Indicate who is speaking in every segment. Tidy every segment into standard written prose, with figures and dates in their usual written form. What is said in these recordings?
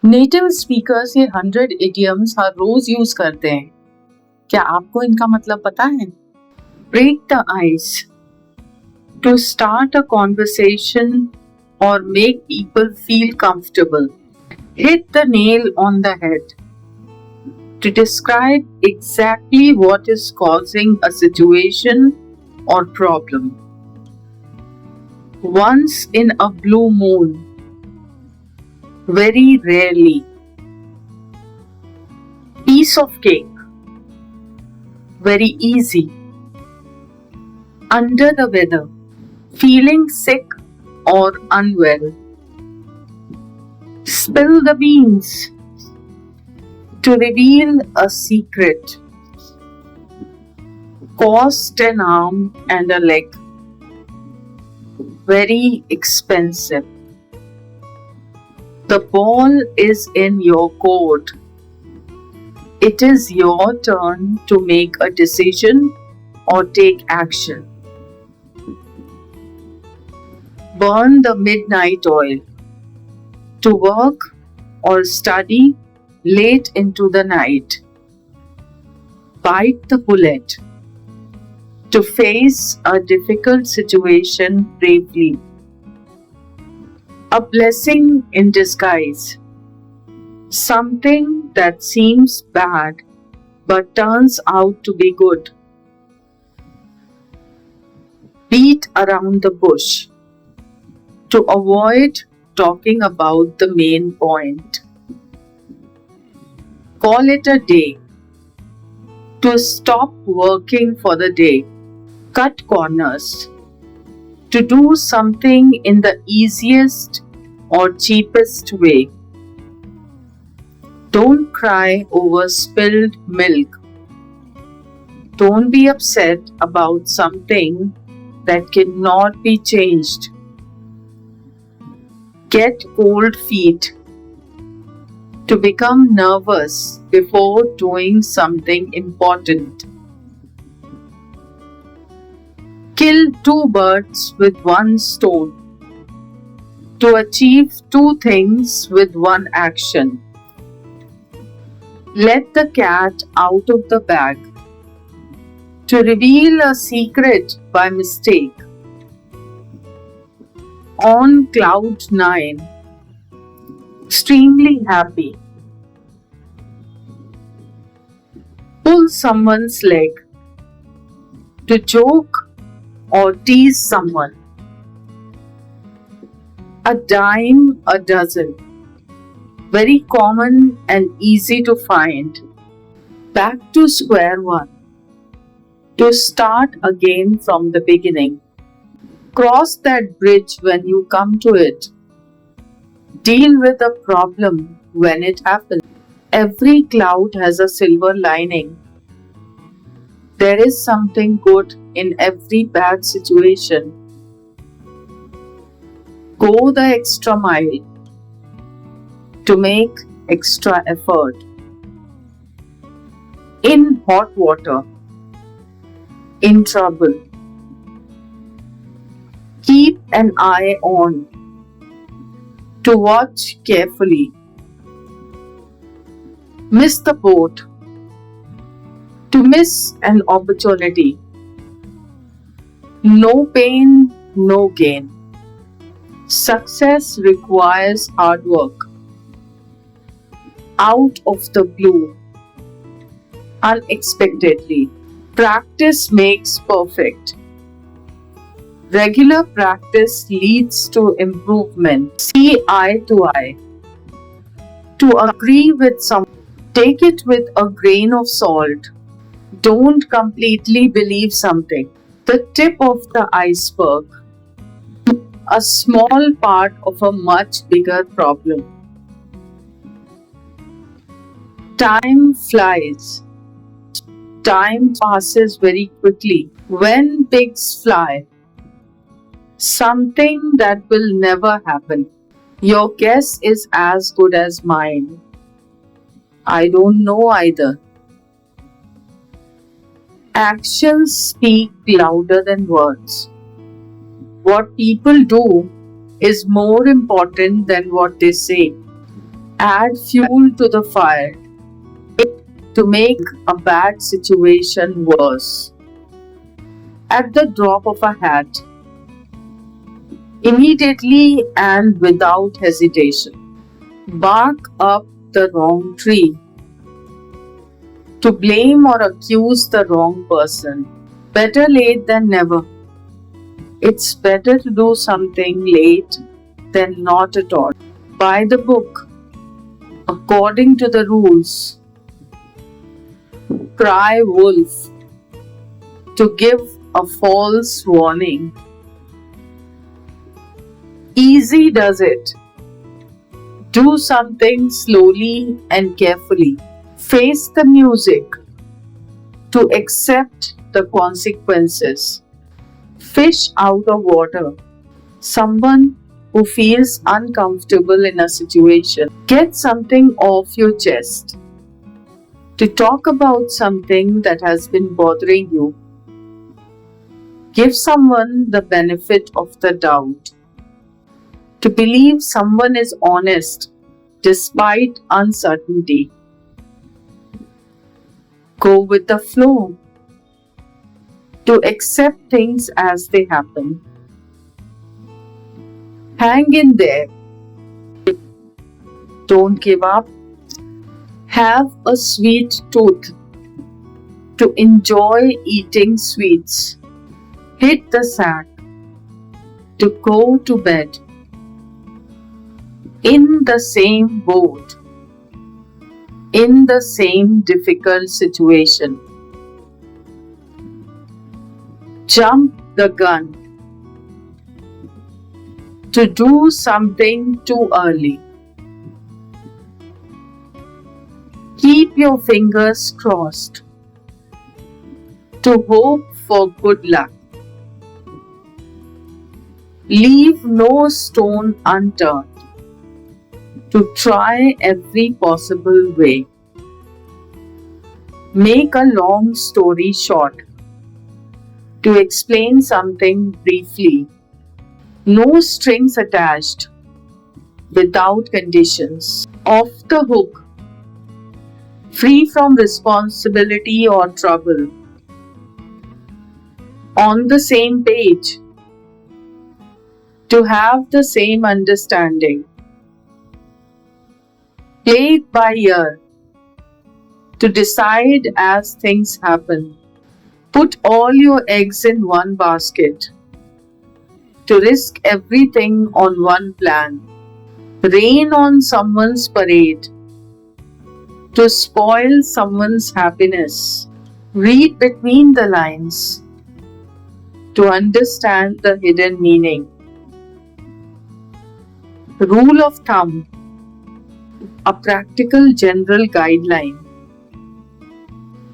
Speaker 1: Native speakers ये 100 idioms हर रोज use करते हैं। क्या आपको इनका मतलब पता है? Break the ice. To start a conversation or make people feel comfortable. Hit the nail on the head. To describe exactly what is causing a situation or problem. Once in a blue moon. Very rarely. Piece of cake. Very easy. Under the weather. Feeling sick or unwell. Spill the beans. To reveal a secret. Cost an arm and a leg. Very expensive. The ball is in your court. It is your turn to make a decision or take action. Burn the midnight oil. To work or study late into the night. Bite the bullet. To face a difficult situation bravely. A blessing in disguise. Something that seems bad but turns out to be good. Beat around the bush. To avoid talking about the main point. Call it a day. To stop working for the day. Cut corners. To do something in the easiest or cheapest way. Don't cry over spilled milk. Don't be upset about something that cannot be changed. Get cold feet. To become nervous before doing something important. Kill 2 birds with 1 stone. To achieve 2 things with 1 action. Let the cat out of the bag. To reveal a secret by mistake. On cloud 9. Extremely happy. Pull someone's leg. To joke or tease someone. A dime a dozen. Very common and easy to find. Back to square one. To start again from the beginning. Cross that bridge when you come to it. Deal with a problem when it happens. Every cloud has a silver lining. There is something good in every bad situation. Go the extra mile. To make extra effort. In hot water. In trouble. Keep an eye on. To watch carefully. Miss the boat. To miss an opportunity. No pain, no gain. Success requires hard work. Out of the blue. Unexpectedly. Practice makes perfect. Regular practice leads to improvement. See eye to eye. To agree with someone. Take it with a grain of salt. Don't completely believe something. The tip of the iceberg. A small part of a much bigger problem. Time flies. Time passes very quickly. When pigs fly. Something that will never happen. Your guess is as good as mine. I don't know either. Actions speak louder than words. What people do is more important than what they say. Add fuel to the fire to make a bad situation worse. At the drop of a hat, immediately and without hesitation. Bark up the wrong tree. To blame or accuse the wrong person. Better late than never. It's better to do something late than not at all. By the book, according to the rules. Cry wolf. To give a false warning. Easy does it. Do something slowly and carefully. Face the music. To accept the consequences. Fish out of water. Someone who feels uncomfortable in a situation. Get something off your chest. To talk about something that has been bothering you. Give someone the benefit of the doubt. To believe someone is honest despite uncertainty. Go with the flow. To accept things as they happen. Hang in there. Don't give up. Have a sweet tooth. To enjoy eating sweets. Hit the sack. To go to bed. In the same boat. In the same difficult situation. Jump the gun. To do something too early. Keep your fingers crossed. To hope for good luck. Leave no stone unturned. To try every possible way. Make a long story short. To explain something briefly. No strings attached. Without conditions. Off the hook. Free from responsibility or trouble. On the same page. To have the same understanding. Play it by ear. To decide as things happen. Put all your eggs in one basket. To risk everything on one plan. Rain on someone's parade. To spoil someone's happiness. Read between the lines. To understand the hidden meaning. Rule of thumb. A practical general guideline.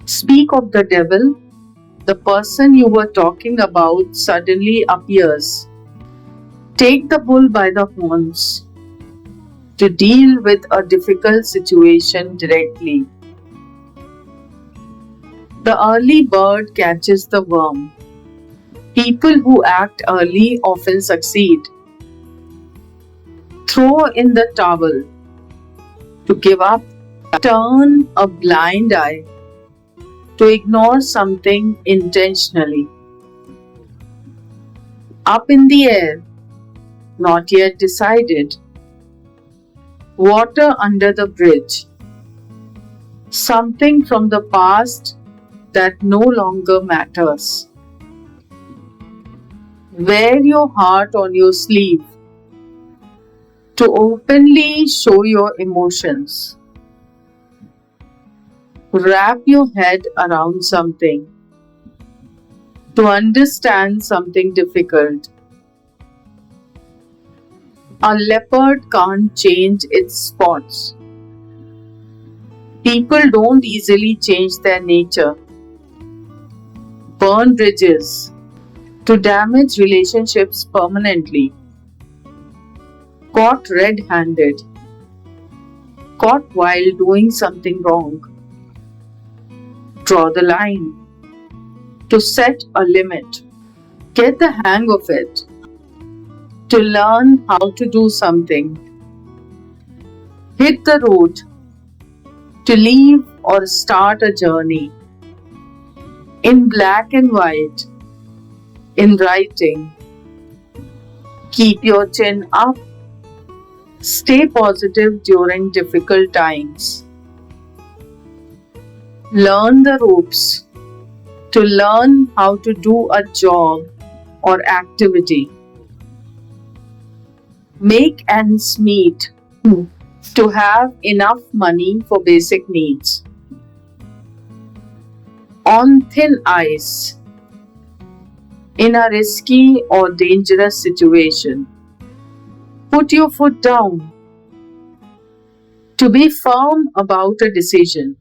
Speaker 1: Speak of the devil. The person you were talking about suddenly appears. Take the bull by the horns. To deal with a difficult situation directly. The early bird catches the worm. People who act early often succeed. Throw in the towel. To give up. Turn a blind eye. To ignore something intentionally. Up in the air. Not yet decided. Water under the bridge. Something from the past that no longer matters. Wear your heart on your sleeve. To openly show your emotions. Wrap your head around something. To understand something difficult. A leopard can't change its spots. People don't easily change their nature. Burn bridges. To damage relationships permanently. Caught red-handed. Caught while doing something wrong. Draw the line. To set a limit. Get the hang of it. To learn how to do something. Hit the road to leave or start a journey. In black and white, in writing, keep your chin up. Stay positive during difficult times. Learn the ropes to learn how to do a job or activity. Make ends meet to have enough money for basic needs. On thin ice, in a risky or dangerous situation. Put your foot down. To be firm about a decision.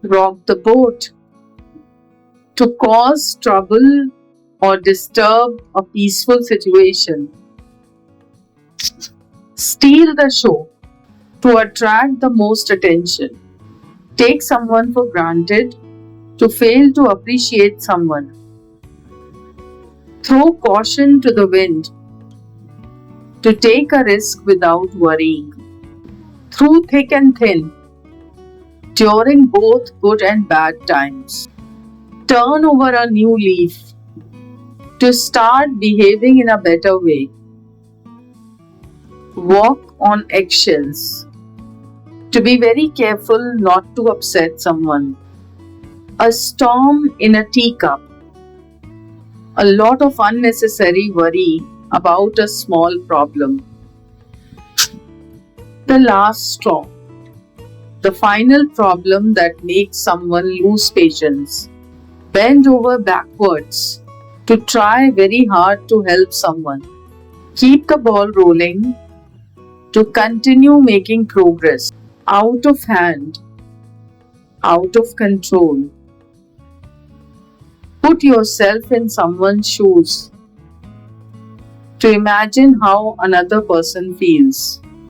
Speaker 1: Rock the boat. To cause trouble or disturb a peaceful situation. Steal the show. To attract the most attention. Take someone for granted. To fail to appreciate someone. Throw caution to the wind. To take a risk without worrying. Through thick and thin. During both good and bad times. Turn over a new leaf. To start behaving in a better way. Walk on eggshells. To be very careful not to upset someone. A storm in a teacup. A lot of unnecessary worry about a small problem. The last straw. The final problem that makes someone lose patience. Bend over backwards to try very hard to help someone. Keep the ball rolling to continue making progress. Out of hand, out of control. Put yourself in someone's shoes to imagine how another person feels.